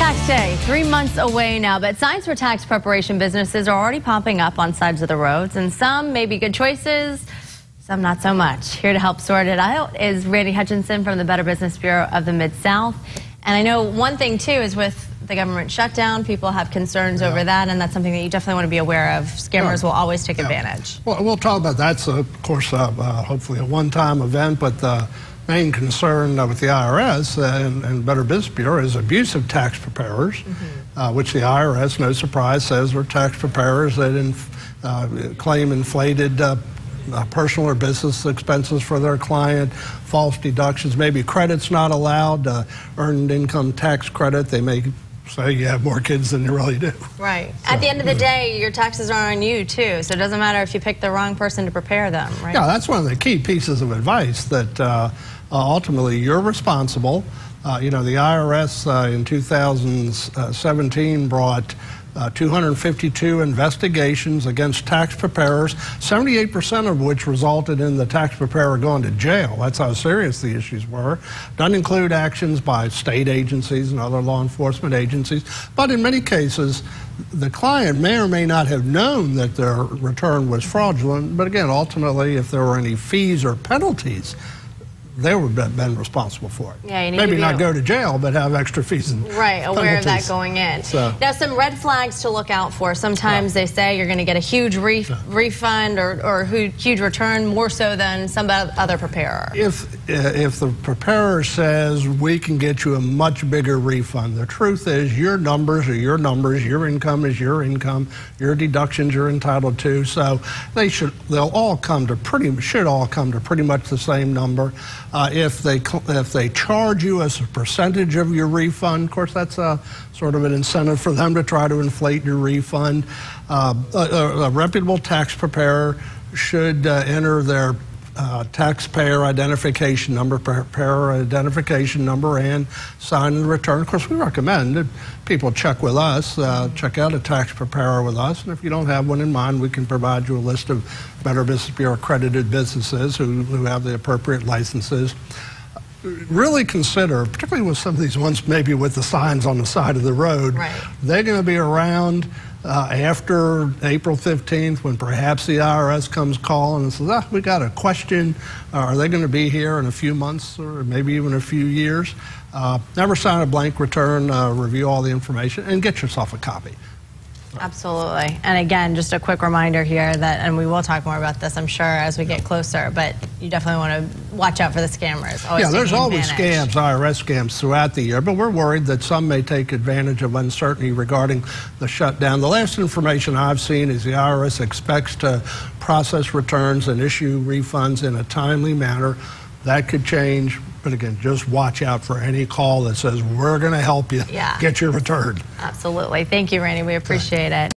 Tax day, 3 months away now, but signs for tax preparation businesses are already popping up on sides of the roads, and some may be good choices, some not so much. Here to help sort it out is Randy Hutchinson from the Better Business Bureau of the Mid-South. And I know one thing, too, is with the government shutdown, people have concerns over that, and that's something that you definitely want to be aware of. Scammers will always take advantage. Well, we'll talk about that. So, of course, hopefully a one-time event, but the main concern with the IRS and Better Business Bureau is abusive tax preparers, which the IRS, no surprise, says are tax preparers that claim inflated personal or business expenses for their client, false deductions, maybe credits not allowed, earned income tax credit. They may say you have more kids than you really do. Right. So, at the end of the day, your taxes are on you, too, so it doesn't matter if you pick the wrong person to prepare them, right? Yeah, that's one of the key pieces of advice, that ultimately you're responsible. You know, the IRS in 2017 brought 252 investigations against tax preparers, 78% of which resulted in the tax preparer going to jail. That's how serious the issues were. Doesn't include actions by state agencies and other law enforcement agencies, but in many cases, the client may or may not have known that their return was fraudulent, but again, ultimately, if there were any fees or penalties, they would have been responsible for it. Yeah, you need maybe to not go to jail, but have extra fees and right, aware of that going in. So. Now, some red flags to look out for. Sometimes they say you're going to get a huge refund or huge return, more so than some other preparer. If the preparer says we can get you a much bigger refund, the truth is your numbers are your numbers, your income is your income, your deductions you're entitled to. So should all come to pretty much the same number. If they charge you as a percentage of your refund, of course, that's sort of an incentive for them to try to inflate your refund. A reputable tax preparer should enter their taxpayer identification number, preparer identification number, and sign the return. Of course, we recommend that people check with us, check out a tax preparer with us, and if you don't have one in mind, we can provide you a list of Better Business Bureau accredited businesses who have the appropriate licenses. Really consider, particularly with some of these ones maybe with the signs on the side of the road, they're going to be around after April 15th, when perhaps the IRS comes calling and says, we got a question. Are they going to be here in a few months or maybe even a few years? Never sign a blank return, review all the information, and get yourself a copy. Absolutely. And again, just a quick reminder here that, and we will talk more about this, I'm sure, as we get closer, but you definitely want to watch out for the scammers. Yeah, there's always scams, IRS scams throughout the year, but we're worried that some may take advantage of uncertainty regarding the shutdown. The last information I've seen is the IRS expects to process returns and issue refunds in a timely manner. That could change. But again, just watch out for any call that says, we're going to help you get your return. Absolutely. Thank you, Randy. We appreciate it.